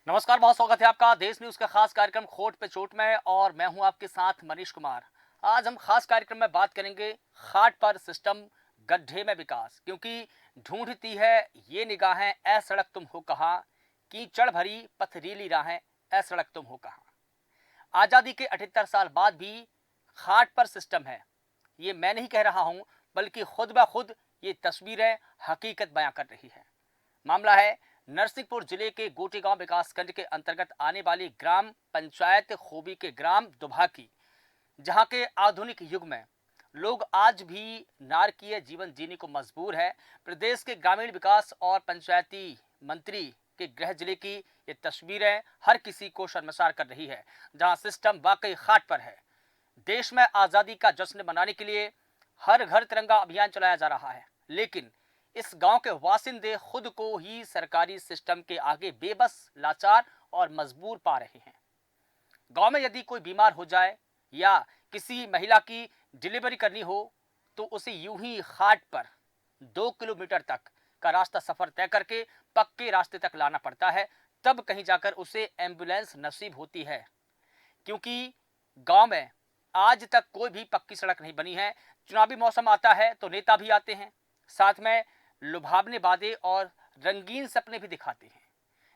नमस्कार, बहुत स्वागत है आपका देश न्यूज का खास कार्यक्रम खोट पे चोट में। और मैं हूं आपके साथ मनीष कुमार। आज हम खास कार्यक्रम में बात करेंगे खाट पर सिस्टम, गड्ढे में विकास। क्योंकि ढूंढती है ये निगाहें ए सड़क तुम हो कहाँ, कीचड़ भरी पथरीली राहें ए सड़क तुम हो कहाँ। आजादी के 78 साल बाद भी खाट पर सिस्टम है, ये मैं नहीं कह रहा हूं, बल्कि खुद ब खुद ये तस्वीरें हकीकत बयां कर रही है। मामला है नरसिंहपुर जिले के गोटेगांव विकासखंड के अंतर्गत आने वाली ग्राम पंचायत खोबी के ग्राम दुभा की, जहां के आधुनिक युग में लोग आज भी नारकीय जीवन जीने को मजबूर है। प्रदेश के ग्रामीण विकास और पंचायती मंत्री के गृह जिले की ये तस्वीरें हर किसी को शर्मसार कर रही है, जहां सिस्टम वाकई खाट पर है। देश में आज़ादी का जश्न मनाने के लिए हर घर तिरंगा अभियान चलाया जा रहा है, लेकिन इस गांव के वासिंदे खुद को ही सरकारी सिस्टम के आगे बेबस, लाचार और मजबूर पा रहे हैं। गांव में यदि कोई बीमार हो जाए या किसी महिला की डिलीवरी करनी हो, तो उसे यूं ही खाट पर 2 किलोमीटर तक का रास्ता सफर तय करके पक्के रास्ते तक लाना पड़ता है, तब कहीं जाकर उसे एम्बुलेंस नसीब होती है। क्योंकि गांव में आज तक कोई भी पक्की सड़क नहीं बनी है। चुनावी मौसम आता है तो नेता भी आते हैं, साथ में लुभावने वादे और रंगीन सपने भी दिखाते हैं,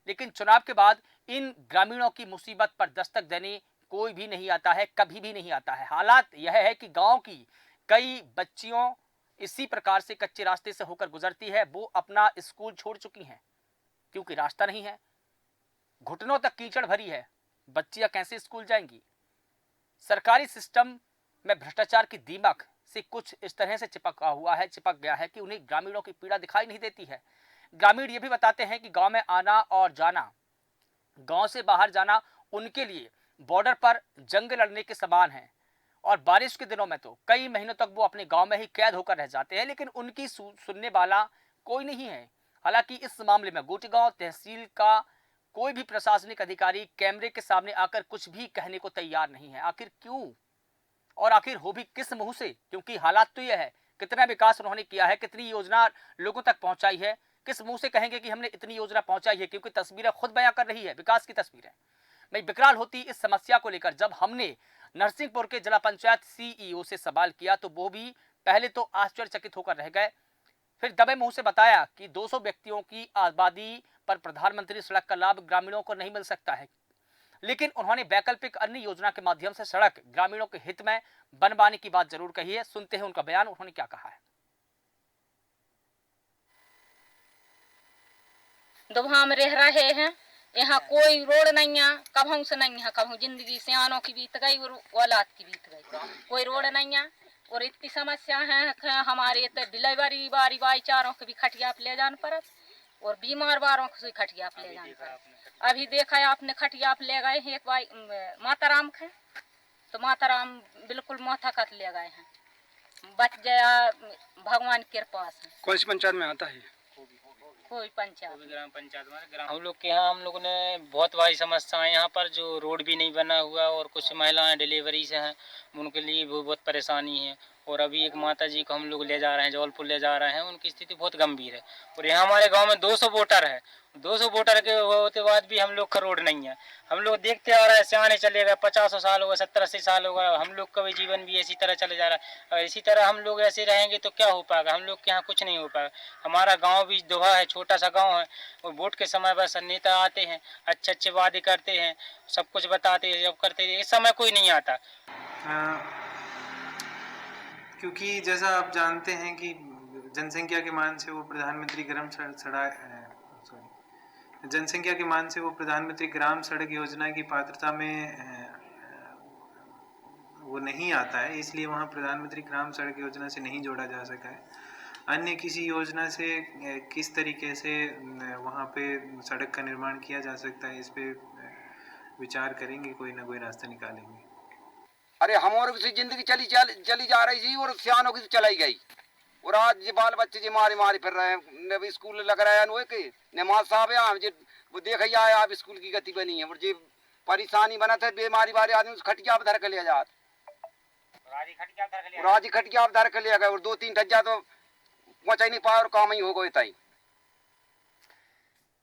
लेकिन चुनाव के बाद इन ग्रामीणों की मुसीबत पर दस्तक देने कोई भी नहीं आता है, कभी भी नहीं आता है। हालात यह है कि गांव की कई बच्चियों इसी प्रकार से कच्चे रास्ते से होकर गुजरती है। वो अपना स्कूल छोड़ चुकी हैं क्योंकि रास्ता नहीं है, घुटनों तक कीचड़ भरी है, बच्चियां कैसे स्कूल जाएंगी। सरकारी सिस्टम में भ्रष्टाचार की दीमक से कुछ इस तरह से चिपक गया है कि उन्हें ग्रामीणों की पीड़ा दिखाई नहीं देती है। ग्रामीण ये भी बताते हैं कि गांव में आना और जाना, गांव से बाहर जाना उनके लिए बॉर्डर पर जंग लड़ने के समान है। और बारिश के दिनों में तो कई महीनों तक वो अपने गांव में ही कैद होकर रह जाते हैं, लेकिन उनकी सुनने वाला कोई नहीं है। हालांकि इस मामले में गोटेगांव तहसील का कोई भी प्रशासनिक अधिकारी कैमरे के सामने आकर कुछ भी कहने को तैयार नहीं है। आखिर क्यों, और आखिर हो भी किस मुंह से? क्योंकि हालात तो यह है, कितना विकास उन्होंने किया है, कितनी योजना लोगों तक पहुंचाई है, किस मुंह से कहेंगे कि हमने इतनी योजना पहुंचाई है? क्योंकि तस्वीरें खुद बयां कर रही है, विकास की तस्वीरें। मैं विकराल होती इस समस्या को लेकर जब हमने नरसिंहपुर के जिला पंचायत सीईओ से सवाल किया, तो वो भी पहले तो आश्चर्यचकित होकर रह गए, फिर दबे मुंह से बताया कि 200 व्यक्तियों की आबादी पर प्रधानमंत्री सड़क का लाभ ग्रामीणों को नहीं मिल सकता है। लेकिन उन्होंने वैकल्पिक अन्य योजना के माध्यम से सड़क ग्रामीणों के हित में बनवाने की बात जरूर कही है। सुनते हैं उनका बयान, उन्होंने क्या कहा है। दुबहा में रह रहे हैं, यहाँ कोई रोड नहीं है, कभों से नहीं है। कभों जिंदगी सियानों की बीत गई और औलाद की बीत गई, कोई रोड नहीं है। और इतनी समस्या है कि हमारे तो डिलीवरी बारी भाईचारों के भी खटिया पे ले जाना पड़ा, और बीमार बारों को खटिया पे ले जाना पड़ा। अभी देखा है आपने, खटिया पे ले गए हैं एक भाई माताराम के, तो माताराम बिल्कुल माथा कट ले गए हैं, बच गया भगवान की कृपा से। कौन सी पंचायत में आता है? कोई पंचायत, ग्राम पंचायत में ग्राम हम लोग के यहाँ हम लोगों ने बहुत भारी समस्या है यहाँ पर, जो रोड भी नहीं बना हुआ और कुछ महिलाएं डिलीवरी से हैं, उनके लिए भी बहुत परेशानी है। और अभी एक माता जी को हम लोग ले जा रहे हैं, जबलपुर ले जा रहे हैं, उनकी स्थिति बहुत गंभीर है। और यहाँ हमारे गांव में 200 वोटर है, 200 वोटर के होते बाद भी हम लोग का रोड नहीं है। हम लोग देखते आ रहे हैं, सियाने चले गए, 50 साल हो गए, 70-80 साल हो गए, हम लोग का भी जीवन भी इसी तरह चले जा रहा है। और इसी तरह हम लोग ऐसे रहेंगे तो क्या हो पाएगा? हम लोग के यहाँ कुछ नहीं हो पाएगा। हमारा गांव भी दुबा है, छोटा सा गांव है, और वोट के समय बस नेता आते हैं, अच्छे अच्छे वादे करते हैं, सब कुछ बताते हैं, जब करते हैं, इस समय कोई नहीं आता। क्योंकि जैसा आप जानते हैं कि जनसंख्या के मान से वो प्रधानमंत्री ग्राम सड़क योजना की पात्रता में वो नहीं आता है, इसलिए वहाँ प्रधानमंत्री ग्राम सड़क योजना से नहीं जोड़ा जा सका है। अन्य किसी योजना से किस तरीके से वहाँ पे सड़क का निर्माण किया जा सकता है, इस पे विचार करेंगे, कोई ना कोई रास्ता निकालेंगे। अरे हमारे की जिंदगी चली जा रही थी और सियानों की चलाई गई, और आज ये बाल बच्चे जी मारी मारी फिर रहे हैं। न स्कूल लग रहा है के नमाज साहब है जी, वो देख ही आए आप स्कूल की गति बनी है, और जी परेशानी बना था, बीमारी वाले आदमी उस खटिया धर के लिया जात, राजी खटिया धर के लिया गए, और 2-3 ठज्जा तो पहुंचा ही नहीं पाया और काम ही हो गए तई।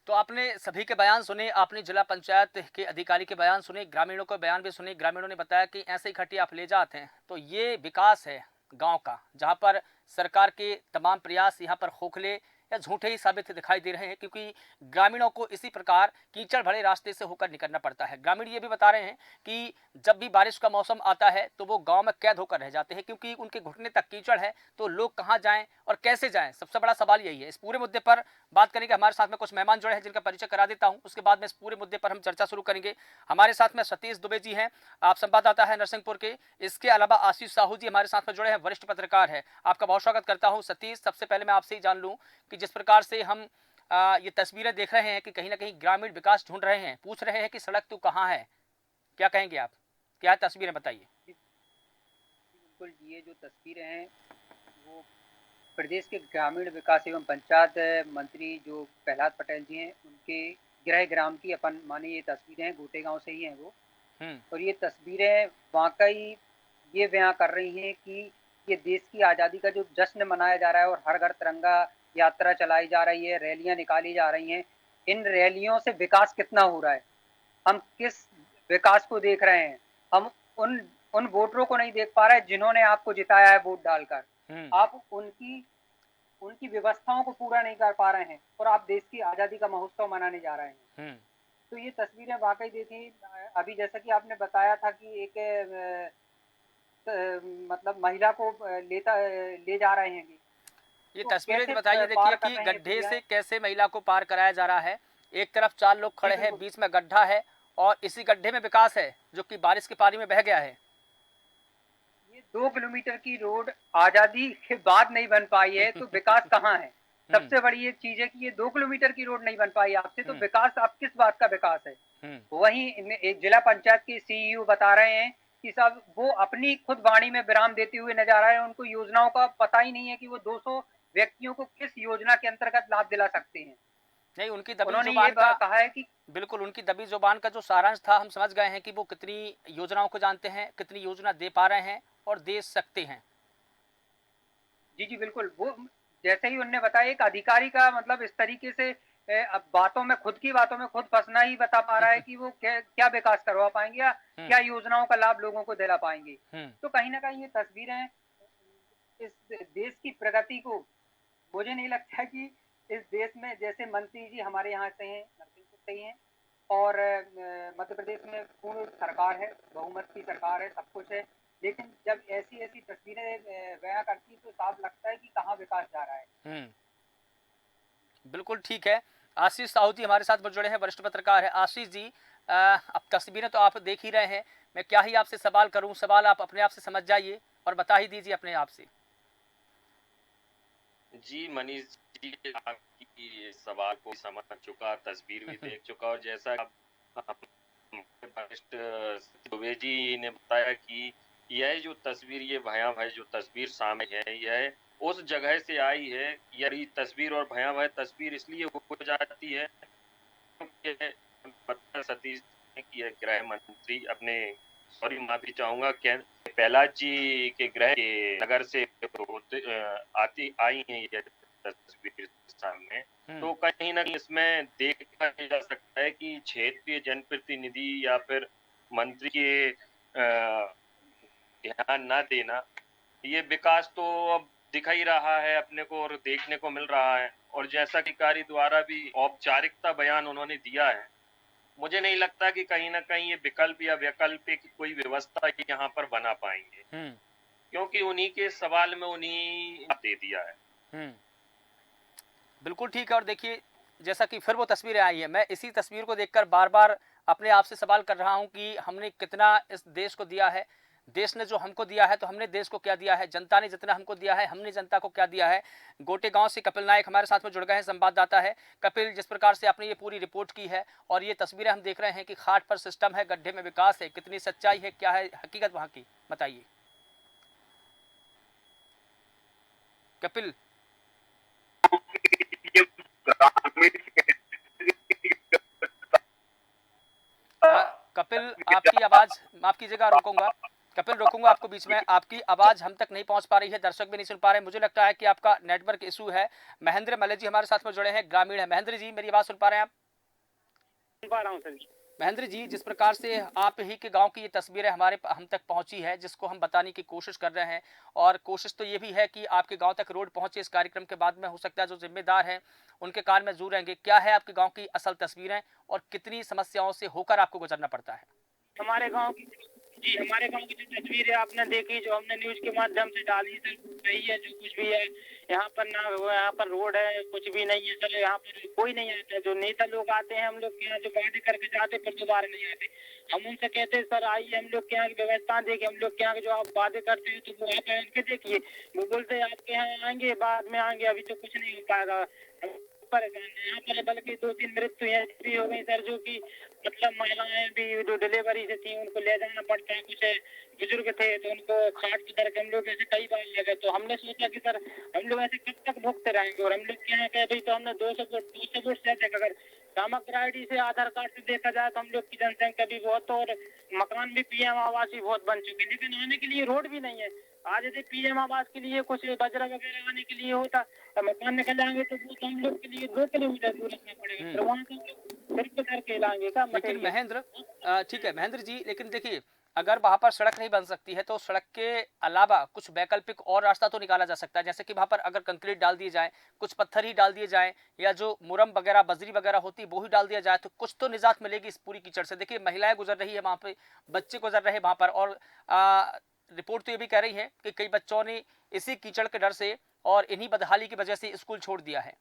तो तो आपने सभी के बयान सुने, आपने जिला पंचायत के अधिकारी के बयान सुने, ग्रामीणों के बयान भी सुने। ग्रामीणों ने बताया कि ऐसे ही खटिया आप ले जाते हैं तो ये विकास है गांव का, जहां पर सरकार के तमाम प्रयास यहाँ पर खोखले या झूठे ही साबित दिखाई दे रहे हैं, क्योंकि ग्रामीणों को इसी प्रकार कीचड़ भरे रास्ते से होकर निकलना पड़ता है। ग्रामीण ये भी बता रहे हैं कि जब भी बारिश का मौसम आता है तो वो गांव में कैद होकर रह जाते हैं, क्योंकि उनके घुटने तक कीचड़ है। तो लोग कहाँ जाएं और कैसे जाएं, सबसे बड़ा सवाल यही है। इस पूरे मुद्दे पर बात करेंगे। हमारे साथ में कुछ मेहमान जुड़े हैं जिनका परिचय करा देता हूं, उसके बाद में इस पूरे मुद्दे पर हम चर्चा शुरू करेंगे। हमारे साथ में सतीश दुबे जी हैं, आप संवाददाता है नरसिंहपुर के। इसके अलावा आशीष साहू जी हमारे साथ में जुड़े हैं, वरिष्ठ पत्रकार है। आपका बहुत स्वागत करता हूं। सतीश, सबसे पहले मैं आपसे ही जान लूं कि जिस प्रकार से हम ये तस्वीरें देख रहे हैं कि कहीं ना कहीं ग्रामीण विकास ढूंढ रहे हैं, पूछ रहे हैं कि सड़क तो कहाँ है, क्या कहेंगे आप? क्या तस्वीरें बताइए। बिल्कुल, ये जो तस्वीरें हैं वो प्रदेश के ग्रामीण विकास एवं पंचायत मंत्री जो प्रहलाद पटेल जी हैं उनके गृह ग्राम की अपन माने ये तस्वीरें हैं, गोटे गांव से ही हैं वो। और ये तस्वीरें वाकई ये बयां कर रही हैं कि ये देश की आज़ादी का जो जश्न मनाया जा रहा है और हर घर तिरंगा यात्रा चलाई जा रही है, रैलियां निकाली जा रही हैं, इन रैलियों से विकास कितना हो रहा है, हम किस विकास को देख रहे हैं? हम उन वोटरों को नहीं देख पा रहे जिन्होंने आपको जिताया है वोट डालकर। आप उनकी व्यवस्थाओं को पूरा नहीं कर पा रहे हैं और आप देश की आज़ादी का महोत्सव मनाने जा रहे हैं। तो ये तस्वीरें वाकई देखी, अभी जैसा कि आपने बताया था कि एक मतलब महिला को ले जा रहे हैं। ये तो तस्वीरें कैसे बताइए, पार देखिए कर कि रहे हैं गड्ढे भैया? से कैसे महिला को पार कराया जा रहा है। एक तरफ 4 लोग खड़े हैं, बीच में गड्ढा है और इसी गड्ढे में विकास है जो कि बारिश के पानी में बह गया है। ये 2 किलोमीटर की रोड आजादी के बाद नहीं बन पाई है तो विकास कहाँ है? सबसे बड़ी ये चीज है कि ये 2 किलोमीटर की रोड नहीं बन पाई आपसे, तो विकास अब किस बात का विकास है? वहीं एक जिला पंचायत के सीईओ बता रहे हैं कि साहब वो अपनी खुद वाणी में विराम देते हुए नजर आ रहे हैं, उनको योजनाओं का पता ही नहीं है कि वो 200 व्यक्तियों को किस योजना के अंतर्गत लाभ दिला सकते हैं। नहीं, उनकी दबी उन्होंने जुबान ये का कहा है कि बिल्कुल, उनकी दबी जुबान का जो सारांश था हम समझ गए हैं कि वो कितनी योजनाओं को जानते हैं, कितनी योजना दे पा रहे हैं और दे सकते हैं। जी बिल्कुल, वो जैसे ही उन्होंने बताया एक अधिकारी का मतलब इस तरीके से अब बातों में खुद की बातों में खुद फंसना ही बता पा रहा है कि वो क्या विकास करवा पाएंगे या क्या योजनाओं का लाभ लोगों को दिला पाएंगे। तो कहीं ना कहीं ये तस्वीरें इस देश की प्रगति को, मुझे नहीं लगता है कि इस देश में जैसे मंत्री जी हमारे यहाँ से हैं, नरसिंहपुर से ही हैं और मध्य प्रदेश में पूर्ण सरकार है, बहुमत की सरकार है, सब कुछ है, लेकिन जब ऐसी ऐसी तस्वीरें बयां करती तो साफ लगता है कि कहाँ विकास जा रहा है। बिल्कुल ठीक है। आशीष साहू जी हमारे साथ जुड़े हैं, वरिष्ठ पत्रकार है। आशीष जी, अब तस्वीरें तो आप देख ही रहे हैं, मैं क्या ही आपसे सवाल करूं, सवाल आप अपने आप से समझ जाइए और बता ही दीजिए अपने आप से। जी मनीष जी, आपकी सवाल को समझ चुका, तस्वीर भी देख चुका और जैसा वरिष्ठ दुबे जी ने बताया कि यह जो तस्वीर, ये भयावह जो तस्वीर सामने है, यह उस जगह से आई है। यह तस्वीर और भयावह तस्वीर इसलिए हो जाती है क्योंकि सतीश की गृह मंत्री अपने माफी चाहूंगा प्रहलाद जी के गृह के नगर से आई है ये तस्वीर सामने। तो कहीं ना कहीं इसमें देखा जा सकता है कि क्षेत्रीय जनप्रतिनिधि या फिर मंत्री के ध्यान न देना, ये विकास तो अब दिख ही रहा है अपने को और देखने को मिल रहा है। और जैसा कि अधिकारी द्वारा भी औपचारिकता बयान उन्होंने दिया है, मुझे नहीं लगता कि कहीं ना कहीं ये विकल्प या वैकल्पिक कोई व्यवस्था यहाँ पर बना पाएंगे, क्योंकि उन्हीं के सवाल में उन्हीं दे दिया है। बिल्कुल ठीक है। और देखिए, जैसा कि फिर वो तस्वीरें आई है, मैं इसी तस्वीर को देखकर बार बार अपने आप से सवाल कर रहा हूं कि हमने कितना इस देश को दिया है, देश ने जो हमको दिया है तो हमने देश को क्या दिया है, जनता ने जितना हमको दिया है हमने जनता को क्या दिया है। गोटे गांव से कपिल नायक हमारे साथ में जुड़ गए हैं, संवाददाता है। कपिल, जिस प्रकार से आपने ये पूरी रिपोर्ट की है और ये तस्वीरें हम देख रहे हैं कि खाट पर सिस्टम है, गड्ढे में विकास है, कितनी सच्चाई है, क्या है हकीकत वहां की, बताइए कपिल। कपिल, आपकी आवाज, माफ कीजिएगा, रोकूंगा कपिल, रोकूंगा आपको बीच में। आपकी आवाज हम तक नहीं पहुंच पा रही है, दर्शक भी नहीं सुन पा रहे हैं, मुझे लगता है कि आपका नेटवर्क इशू है। महेंद्र मल्ले जी हमारे साथ में जुड़े हैं, ग्रामीण है। महेंद्र जी, मेरी आवाज सुन पा रहे हैं आप? पा रहा हूँ सर। महेंद्र जी, जिस प्रकार से आप ही के गांव की ये तस्वीरें हम तक पहुंची है, जिसको हम बताने की कोशिश कर रहे हैं, और कोशिश तो ये भी है कि आपके गांव तक रोड पहुंचे इस कार्यक्रम के बाद में, हो सकता है जो जिम्मेदार हैं उनके कान में जरूर रहेंगे। क्या है आपके गांव की असल तस्वीरें और कितनी समस्याओं से होकर आपको गुजरना पड़ता है? हमारे गांव की हमारे गांव की जो तस्वीरें आपने देखी, जो हमने न्यूज के माध्यम से डाली सर, सही है जो कुछ भी है। यहाँ पर ना यहाँ पर रोड है, कुछ भी नहीं है सर। यहाँ पर कोई नहीं आता। जो नेता लोग आते हैं हम लोग के यहाँ, जो वादे करके जाते फिर दोबारा नहीं आते। हम उनसे कहते हैं सर आइए हम लोग के यहाँ की व्यवस्था देखिए, हम लोग के यहाँ जो आप वादे करते हैं तो वो आप इनके देखिए। वो बोलते हैं आपके यहाँ आएंगे, बाद में आएंगे, अभी तो कुछ नहीं हो पाएगा। परेशान है यहाँ पर, बल्कि 2-3 मृत्यु भी हो गई सर, जो कि मतलब महिलाएं भी जो डिलीवरी से थी उनको ले जाना पड़ता है। कुछ बुजुर्ग थे तो उनको खाट की तरह हम लोग ऐसे कई बार ले गए। तो हमने सोचा कि सर हम लोग ऐसे कब तक भुगते रहेंगे। और हम लोग के यहाँ कह भाई तो हमने 200 वोट से अधिक, अगर समग्र आईडी से आधार कार्ड से देखा जाए तो हम लोग की जनसंख्या भी बहुत, और मकान भी पीएम आवास भी बहुत बन चुके, लेकिन आने के लिए रोड भी नहीं है। आज यदि पीएम आवास के लिए कुछ बजरा वगैरह आने के लिए होता तो मकान निकल जाएंगे तो वो तो हम लोग के लिए 2 किलोमीटर दूर रखना पड़ेगा, फिर वहाँ से सिर्फ करके लाएंगे का लेकिन मटेरियल। महेंद्र, ठीक है महेंद्र जी, लेकिन देखिए, अगर वहां पर सड़क नहीं बन सकती है तो सड़क के अलावा कुछ वैकल्पिक और रास्ता तो निकाला जा सकता है। जैसे कि वहां पर अगर कंक्रीट डाल दिए जाए, कुछ पत्थर ही डाल दिए जाए, या जो मुरम वगैरह बजरी वगैरह होती वो ही डाल दिया जाए, तो कुछ तो निजात मिलेगी इस पूरी कीचड़ से। देखिए, महिलाएं गुजर रही है वहां पे, बच्चे गुजर रहे हैं वहां पर, और रिपोर्ट तो ये भी कह रही है कि कई बच्चों ने इसी कीचड़ के डर से और इन्हीं बदहाली की वजह से स्कूल छोड़ दिया है।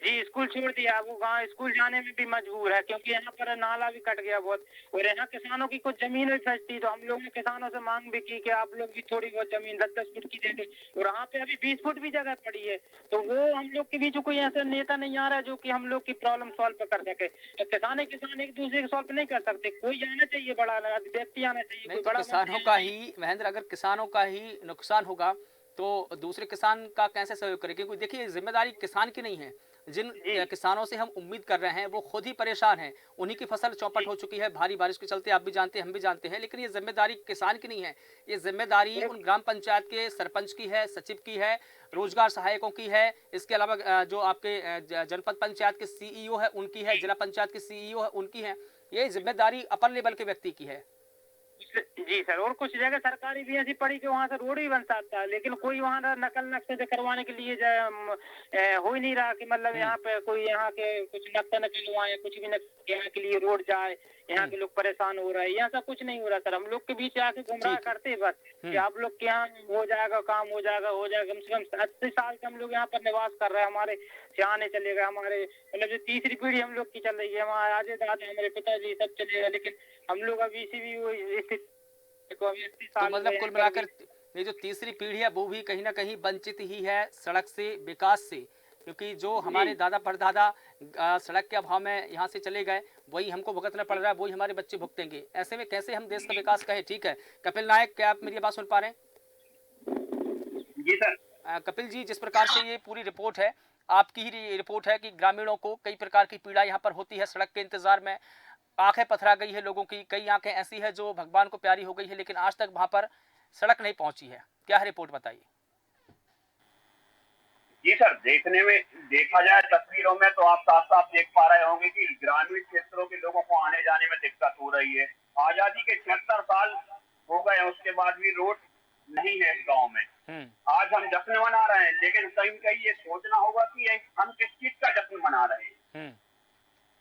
जी स्कूल छोड़ दिया। वो गांव स्कूल जाने में भी मजबूर है, क्योंकि यहाँ पर नाला भी कट गया बहुत। और यहाँ किसानों की कुछ जमीन भी फंसती, तो हम लोगों ने किसानों से मांग भी की कि आप लोग भी थोड़ी बहुत जमीन 10-10 फुट की दे दे। और यहाँ पे अभी 20 फुट भी जगह पड़ी है, तो वो हम लोग के बीच कोई ऐसा नेता नहीं आ रहा है जो कि हम लोग की प्रॉब्लम सॉल्व कर सके। तो किसान एक दूसरे को सॉल्व नहीं कर सकते, कोई आना चाहिए, बड़ा व्यक्ति आना चाहिए। नहीं कोई तो बड़ा किसानों का ही, महेंद्र, अगर किसानों का ही नुकसान होगा तो दूसरे किसान का कैसे सहयोग करें? क्योंकि देखिए, जिम्मेदारी किसान की नहीं है। जिन किसानों से हम उम्मीद कर रहे हैं वो खुद ही परेशान हैं, उन्हीं की फसल चौपट हो चुकी है भारी बारिश के चलते, आप भी जानते हैं हम भी जानते हैं। लेकिन ये जिम्मेदारी किसान की नहीं है, ये जिम्मेदारी उन ग्राम पंचायत के सरपंच की है, सचिव की है, रोजगार सहायकों की है, इसके अलावा जो आपके जनपद पंचायत के सीईओ है उनकी है, जिला पंचायत के सीईओ है उनकी है। ये जिम्मेदारी अपर लेवल के व्यक्ति की है। जी सर। और कुछ जगह सरकारी भी ऐसी पड़ी कि वहाँ से रोड भी बन सकता है, लेकिन कोई वहाँ नकल नक्शे से करवाने के लिए हो ही नहीं रहा कि मतलब यहाँ पे कोई यहाँ के कुछ नक्शा नकल हुआ है, कुछ भी यहाँ के लिए रोड जाए, यहाँ के लोग परेशान हो रहे हैं। यहाँ सब कुछ नहीं हो रहा सर। हम लोग के बीच आके गुमराह करते बस कि आप लोग के यहाँ हो जाएगा, काम हो जाएगा। कम से कम 80 साल से हम लोग यहाँ पर निवास कर रहे हैं, हमारे सियाने चले गए, हमारे मतलब जो तीसरी पीढ़ी हम लोग की चल रही है, हमारे आजे दादा हमारे पिताजी सब चलेगा, लेकिन हम लोग अभी इसी भी तो मतलब कुल मिलाकर ये जो तीसरी पीढ़ी है वो भी कहीं ना कहीं वंचित ही है सड़क से, विकास से। क्योंकि जो हमारे दादा परदादा सड़क के अभाव में यहाँ से चले गए, वही हमको भुगतना पड़ रहा है, वही हमारे बच्चे भुगतेंगे। ऐसे में कैसे हम देश का विकास कहें? ठीक है कपिल नायक, क्या आप मेरी बात सुन पा रहे हैं? जी सर। कपिल जी, जिस प्रकार से ये पूरी रिपोर्ट है, आपकी ही रिपोर्ट है कि ग्रामीणों को कई प्रकार की पीड़ा यहाँ पर होती है सड़क के इंतजार में, आंखें पथरा गई है लोगों की, कई आंखें ऐसी है जो भगवान को प्यारी हो गई है, लेकिन आज तक वहां पर सड़क नहीं पहुंची है। क्या है रिपोर्ट, बताइए। जी सर, देखा जाए तस्वीरों में तो आप साफ साफ देख पा रहे होंगे कि ग्रामीण क्षेत्रों के लोगों को आने जाने में दिक्कत हो रही है। आजादी के 76 साल हो गए, उसके बाद भी रोड नहीं है इस गाँव में। आज हम जश्न मना रहे हैं, लेकिन कहीं कहीं ये सोचना होगा कि हम किस चीज का जश्न मना रहे हैं।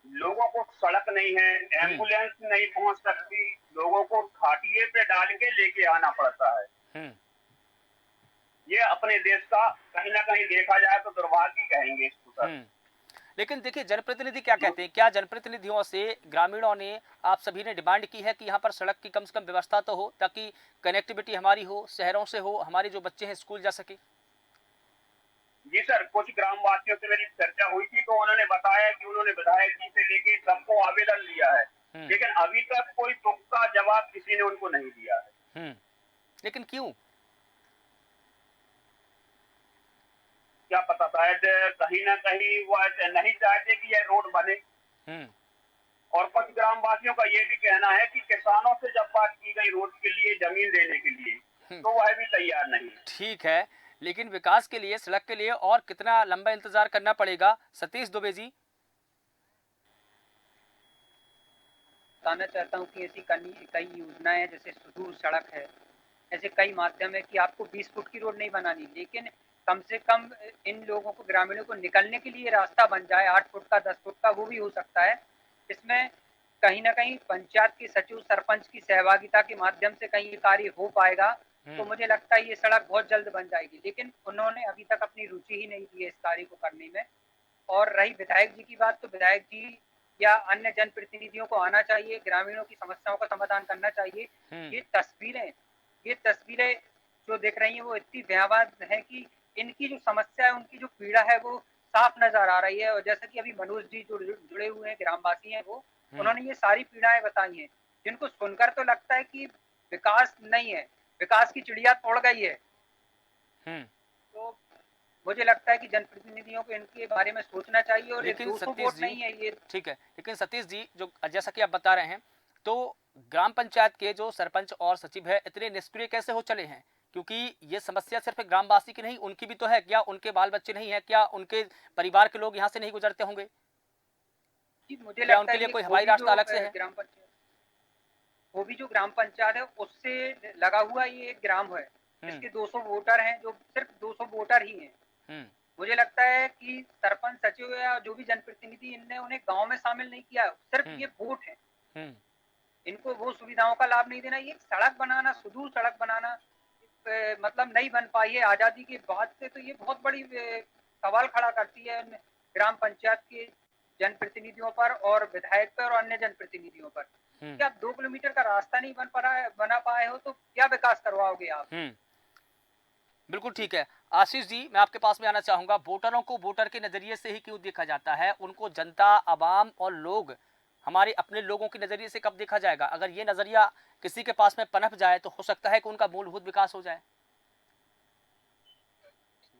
लोगों को सड़क नहीं है, एम्बुलेंस नहीं पहुंच सकती, लोगों को खाटिए पे डाल के लेके आना पड़ता है। ये अपने देश का कहीं ना कहीं देखा जाए तो दुर्भाग्य कहेंगे इसको सर। लेकिन देखिए, जनप्रतिनिधि क्या कहते हैं? क्या जनप्रतिनिधियों से ग्रामीणों ने, आप सभी ने डिमांड की है कि यहाँ पर सड़क की कम से कम व्यवस्था तो हो, ताकि कनेक्टिविटी हमारी हो, शहरों से हो, हमारे जो बच्चे हैं स्कूल जा सके? जी सर, कुछ ग्रामवासियों से मेरी चर्चा हुई थी तो उन्होंने बताया कि उन्होंने विधायक जी से लेके सबको आवेदन दिया है, लेकिन अभी तक कोई पुख्ता जवाब किसी ने उनको नहीं दिया है। लेकिन क्यों? क्या पता, शायद कहीं ना कहीं वो नहीं चाहते कि यह रोड बने। और कुछ ग्रामवासियों का ये भी कहना है कि किसानों से जब बात की गई रोड के लिए, जमीन देने के लिए, तो वह भी तैयार नहीं। ठीक है, लेकिन विकास के लिए, सड़क के लिए और कितना लंबा इंतजार करना पड़ेगा? सतीश दुबे जी। बताना चाहता हूँ कि ऐसी कई योजनाएं हैं, जैसे सुदूर सड़क है, ऐसे कई माध्यम है कि आपको 20 फुट की रोड नहीं बनानी, लेकिन कम से कम इन लोगों को, ग्रामीणों को निकलने के लिए रास्ता बन जाए, 8 फुट का, 10 फुट का, वो भी हो सकता है। इसमें कहीं न कहीं पंचायत के सचिव, सरपंच की सहभागिता के माध्यम से कहीं ये कार्य हो पाएगा, तो मुझे लगता है ये सड़क बहुत जल्द बन जाएगी। लेकिन उन्होंने अभी तक अपनी रुचि ही नहीं दी है इस कार्य को करने में। और रही विधायक जी की बात, तो विधायक जी या अन्य जनप्रतिनिधियों को आना चाहिए, ग्रामीणों की समस्याओं का समाधान करना चाहिए। ये तस्वीरें जो दिख रही हैं वो इतनी भयावह हैं कि इनकी जो समस्या है, उनकी जो पीड़ा है, वो साफ नजर आ रही है। और जैसा कि अभी मनोज जी जो जुड़े हुए हैं, ग्रामवासी हैं, वो उन्होंने ये सारी पीड़ाएं बताई हैं, जिनको सुनकर तो लगता है कि विकास नहीं है, विकास की चिड़िया तोड़ गई है। तो मुझे लगता है कि जनप्रतिनिधियों को इनके बारे में सोचना चाहिए। और ये लेकिन 200 सतीश वोट जी, नहीं है ये। ठीक है, लेकिन सतीश जी, जो जैसा कि आप बता रहे हैं, तो ग्राम पंचायत के जो सरपंच और सचिव है इतने निष्क्रिय कैसे हो चले हैं? क्योंकि ये समस्या सिर्फ ग्रामवासी की नहीं, उनकी भी तो है। क्या उनके बाल बच्चे नहीं है? क्या उनके परिवार के लोग यहाँ से नहीं गुजरते होंगे? जी, मुझे क्या लगता उनके है लिए ये कोई हवाई रास्ता अलग से है? ग्राम पंचायत है, उससे लगा हुआ ये एक ग्राम है, इसके 200 वोटर हैं, जो सिर्फ 200 वोटर ही हैं। मुझे लगता है कि सरपंच, सचिव या जो भी जनप्रतिनिधि, इनने उन्हें गांव में शामिल नहीं किया, सिर्फ ये वोट है। इनको वो सुविधाओं का लाभ नहीं देना। ये सड़क बनाना, सुदूर सड़क बनाना, मतलब नहीं बन पाई है आजादी के बाद से, तो ये बहुत बड़ी सवाल खड़ा करती है ग्राम पंचायत के जनप्रतिनिधियों पर और विधायक पर और अन्य जनप्रतिनिधियों पर। क्या 2 किलोमीटर का रास्ता नहीं बना पाए हो, तो क्या विकास करवाओगे आप? बिल्कुल ठीक है। आशीष जी, मैं आपके पास में आना चाहूंगा। वोटरों को वोटर के नजरिए से ही क्यों देखा जाता है? उनको जनता, आवाम और लोग, हमारे अपने लोगों के नजरिए से कब देखा जाएगा? अगर ये नजरिया किसी के पास में पनप जाए तो हो सकता है कि उनका मूलभूत विकास हो जाए।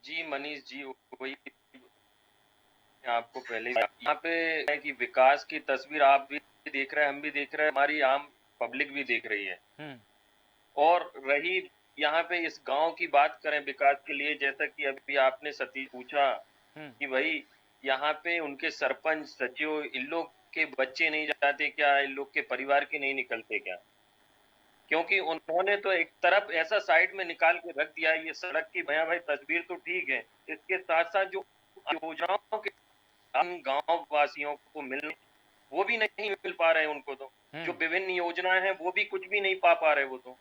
जी मनीष जी, वही आपको पहले यहाँ पे है कि विकास की तस्वीर आप भी देख रहे हैं, हम भी देख रहे हैं, हमारी आम पब्लिक भी देख रही है। और रही यहाँ पे इस गांव की बात करें विकास के लिए, जैसा कि अभी आपने सतीश पूछा कि भाई यहाँ पे उनके सरपंच, सचिव, इन लोग के बच्चे नहीं जाते क्या? इन लोग के परिवार के नहीं निकलते क्या? क्योंकि उन्होंने तो एक तरफ ऐसा साइड में निकाल के रख दिया है। ये सड़क की भाई तस्वीर तो ठीक है, इसके साथ साथ जो योजनाओं के हम गांव वासियों को मिलने, वो भी नहीं मिल पा रहे हैं उनको। तो जो विभिन्न योजनाएं हैं वो भी कुछ भी नहीं पा रहे वो तो।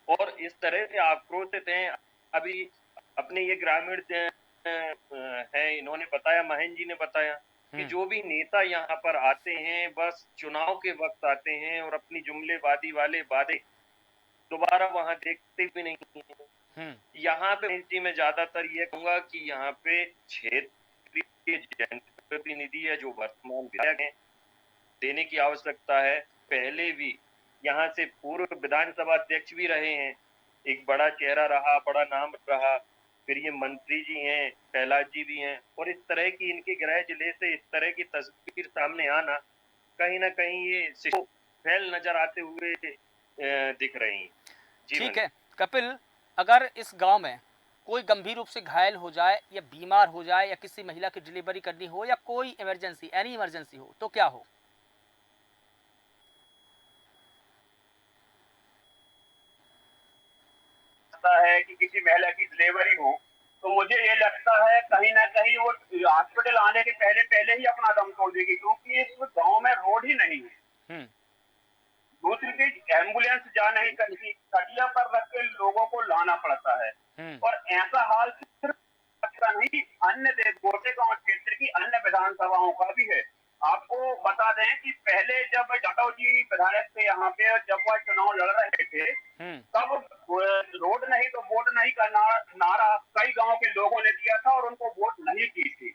और इस तरह से आक्रोशित हैं। अभी अपने ये ग्रामीण है, इन्होंने बताया, महेंद्र जी ने बताया कि जो भी नेता यहाँ पर आते हैं बस चुनाव के वक्त आते हैं और अपनी जुमलेबाजी वाले वादे दोबारा वहां देखते भी नहीं हैं। यहाँ पे जी मैं ज्यादातर ये कहूंगा कि यहाँ पे क्षेत्रीय जनप्रतिनिधि है जो वर्तमान विधायक हैं, देने की आवश्यकता है। पहले भी यहाँ से पूर्व विधानसभा अध्यक्ष भी रहे हैं, एक बड़ा चेहरा रहा, बड़ा नाम रहा। फिर ये मंत्री जी हैं, प्रहलाद जी भी हैं, और इस तरह की इनके गृह जिले से इस तरह की तस्वीर सामने आना, कहीं ना कहीं ये फैल नजर आते हुए दिख रही हैं। ठीक है कपिल, अगर इस गांव में कोई गंभीर रूप से घायल हो जाए या बीमार हो जाए या किसी महिला की डिलीवरी करनी हो या कोई इमरजेंसी, एनी इमरजेंसी हो, तो क्या हो? है कि किसी महिला की डिलीवरी हो, तो मुझे ये लगता है कहीं ना कहीं वो हॉस्पिटल आने के पहले ही अपना दम तोड़ देगी, क्योंकि इस गांव में रोड ही नहीं है। दूसरी चीज, एम्बुलेंस जा नहीं सकती, खटिया पर रख के लोगों को लाना पड़ता है। और ऐसा हाल सिर्फ नहीं, अन्य गोटेगांव क्षेत्र की अन्य विधानसभाओं का भी है। आपको बता दें कि पहले जब जाटव जी विधायक थे यहाँ पे, जब वह चुनाव लड़ रहे थे, तब रोड नहीं तो वोट नहीं का नारा कई गांव के लोगों ने दिया था और उनको वोट नहीं की थी।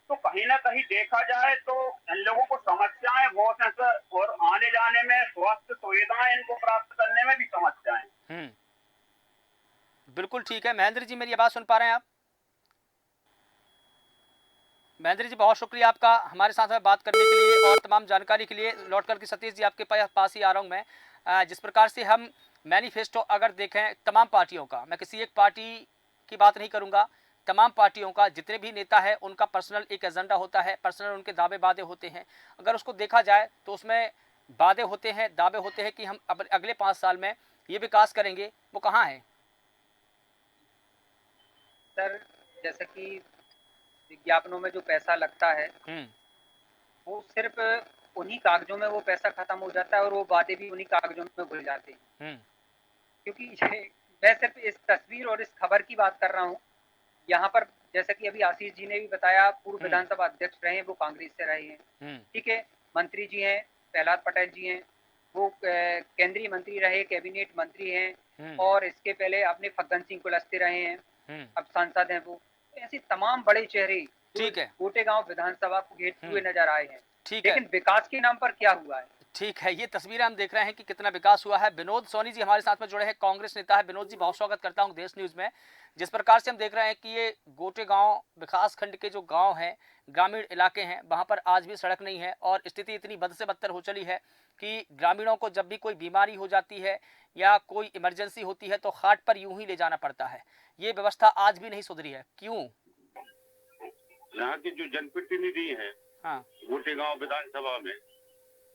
तो कहीं ना कहीं देखा जाए तो इन लोगों को समस्याएं बहुत हैं और आने जाने में, स्वास्थ्य सुविधाएं इनको प्राप्त करने में भी समस्याएं। बिल्कुल ठीक है। महेंद्र जी, मेरी आवाज सुन पा रहे हैं आप? महेंद्र जी, बहुत शुक्रिया आपका हमारे साथ में बात करने के लिए और तमाम जानकारी के लिए। लौट करके सतीश जी आपके पास ही आ रहा हूँ मैं। जिस प्रकार से हम मैनिफेस्टो अगर देखें तमाम पार्टियों का, मैं किसी एक पार्टी की बात नहीं करूँगा, तमाम पार्टियों का, जितने भी नेता है उनका पर्सनल एक एजेंडा होता है, पर्सनल उनके दावे वादे होते हैं। अगर उसको देखा जाए तो उसमें वादे होते हैं, दावे होते हैं कि हम अगले 5 साल में ये विकास करेंगे, वो कहाँ है? सर, जैसे कि विज्ञापनों में जो पैसा लगता है वो सिर्फ उन्हीं कागजों में वो पैसा खत्म हो जाता है और वो वादे भी उन्हीं कागजों में भूल जाते हैं। क्योंकि मैं सिर्फ इस तस्वीर और इस खबर की बात कर रहा हूँ। यहाँ पर जैसे कि अभी आशीष जी ने भी बताया, पूर्व विधानसभा अध्यक्ष रहे हैं, वो कांग्रेस से रहे हैं, ठीक है। मंत्री जी हैं, प्रहलाद पटेल जी हैं, वो केंद्रीय मंत्री रहे, कैबिनेट मंत्री हैं, और इसके पहले अपने फग्गन सिंह कुलस्ते रहे हैं, अब सांसद हैं वो। ऐसे तमाम बड़े चेहरे ठीक है, कोटेगांव विधानसभा को घेरते हुए नजर आए हैं, ठीक है, लेकिन विकास के नाम पर क्या हुआ है? ठीक है, ये तस्वीरें हम देख रहे हैं कि कितना विकास हुआ है। विनोद सोनी जी हमारे साथ में जुड़े हैं, कांग्रेस नेता है। विनोद जी, बहुत स्वागत करता हूं देश न्यूज में। जिस प्रकार से हम देख रहे हैं कि ये गोटेगांव विकास खंड के जो गांव हैं, ग्रामीण इलाके हैं, वहां पर आज भी सड़क नहीं है और स्थिति इतनी बद से बदतर हो चली है कि ग्रामीणों को जब भी कोई बीमारी हो जाती है या कोई इमरजेंसी होती है तो हाट पर यूं ही ले जाना पड़ता है। ये व्यवस्था आज भी नहीं सुधरी है, क्यों? यहाँ के जो जनप्रतिनिधि हैं, हाँ, गोटेगांव विधानसभा में,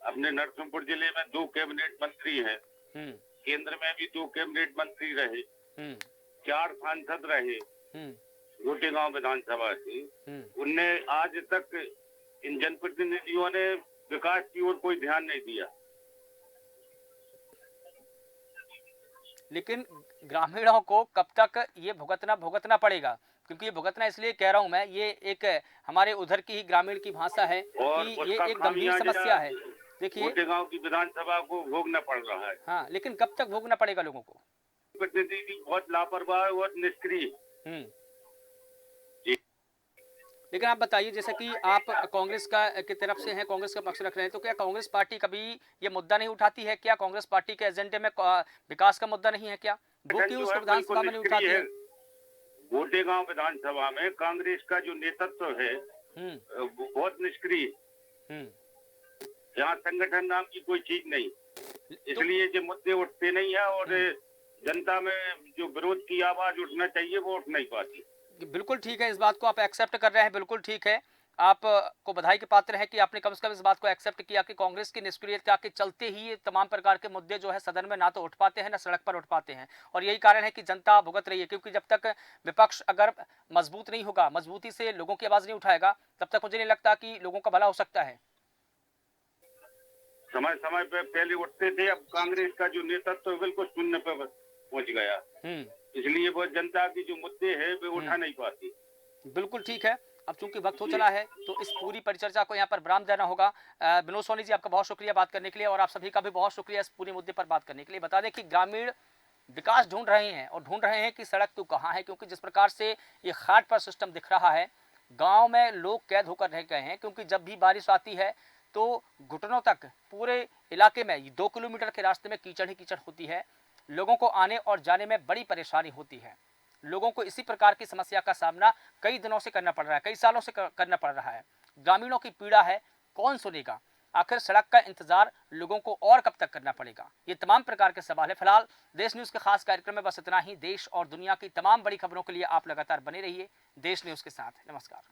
अपने नरसिंहपुर जिले में 2 कैबिनेट मंत्री हैं, केंद्र में भी 2 कैबिनेट मंत्री रहे, 4 सांसद रहे गोटेगांव विधानसभा से। उनने आज तक इन जनप्रतिनिधियों ने विकास की ओर कोई ध्यान नहीं दिया। लेकिन ग्रामीणों को कब तक ये भुगतना पड़ेगा? क्योंकि ये भुगतना इसलिए कह रहा हूं मैं, ये एक हमारे उधर की ही ग्रामीण की भाषा है कि ये एक गंभीर समस्या है। देखिए, गोटेगांव की विधानसभा को भोगना पड़ रहा है। हाँ, लेकिन कब तक भोगना पड़ेगा लोगों को? प्रतिनिधि बहुत लापरवाह और निष्क्रिय। लेकिन आप बताइए, जैसे कि आप कांग्रेस की तरफ से हैं, कांग्रेस का पक्ष रख रहे हैं, तो क्या कांग्रेस पार्टी कभी ये मुद्दा नहीं उठाती है? क्या कांग्रेस पार्टी के एजेंडे में विकास का मुद्दा नहीं है क्या? वो क्यों उसको विधानसभा में नहीं उठाती है? गोटेगांव विधानसभा में कांग्रेस का जो नेतृत्व है वो बहुत निष्क्रिय। यहाँ संगठन नाम की कोई चीज नहीं, इसलिए जो मुद्दे उठते नहीं है और जनता में जो विरोध की आवाज उठना चाहिए वो उठ नहीं पाती। बिल्कुल ठीक है, इस बात को आप एक्सेप्ट कर रहे हैं, बिल्कुल ठीक है। आपको बधाई के पात्र है कि आपने कम से कम इस बात को एक्सेप्ट किया कि कांग्रेस की निष्क्रियता के चलते ही ये तमाम प्रकार के मुद्दे जो है सदन में ना तो उठ पाते हैं, ना सड़क पर उठ पाते हैं, और यही कारण है कि जनता भुगत रही है। क्योंकि जब तक विपक्ष अगर मजबूत नहीं होगा, मजबूती से लोगों की आवाज नहीं उठाएगा, तब तक मुझे नहीं लगता कि लोगों का भला हो सकता है। समय समय पे पहले उठते थे, अब कांग्रेस का जो नेतृत्व बिल्कुल शून्य पे पहुंच गया, इसलिए वो जनता की जो मुद्दे हैं वे उठा नहीं पाती। बिल्कुल ठीक है। अब चूंकि वक्त हो चला है तो इस पूरी परिचर्चा को यहाँ पर विराम देना होगा। विनोद सोनी जी, आपका बहुत शुक्रिया बात करने के लिए, और आप सभी का भी बहुत शुक्रिया इस पूरे मुद्दे पर बात करने के लिए। बता दें कि ग्रामीण विकास ढूंढ रहे हैं और ढूंढ रहे हैं कि सड़क तो कहाँ है, क्योंकि जिस प्रकार से ये घाट पर सिस्टम दिख रहा है, गाँव में लोग कैद होकर रह गए हैं। क्योंकि जब भी बारिश आती है तो घुटनों तक पूरे इलाके में 2 किलोमीटर के रास्ते में कीचड़ ही कीचड़ होती है। लोगों को आने और जाने में बड़ी परेशानी होती है। लोगों को इसी प्रकार की समस्या का सामना कई दिनों से करना पड़ रहा है, कई सालों से करना पड़ रहा है। ग्रामीणों की पीड़ा है, कौन सुनेगा? आखिर सड़क का इंतजार लोगों को और कब तक करना पड़ेगा? ये तमाम प्रकार के सवाल है। फिलहाल देश न्यूज़ के खास कार्यक्रम में बस इतना ही। देश और दुनिया की तमाम बड़ी खबरों के लिए आप लगातार बने रहिए देश न्यूज़ के साथ। नमस्कार।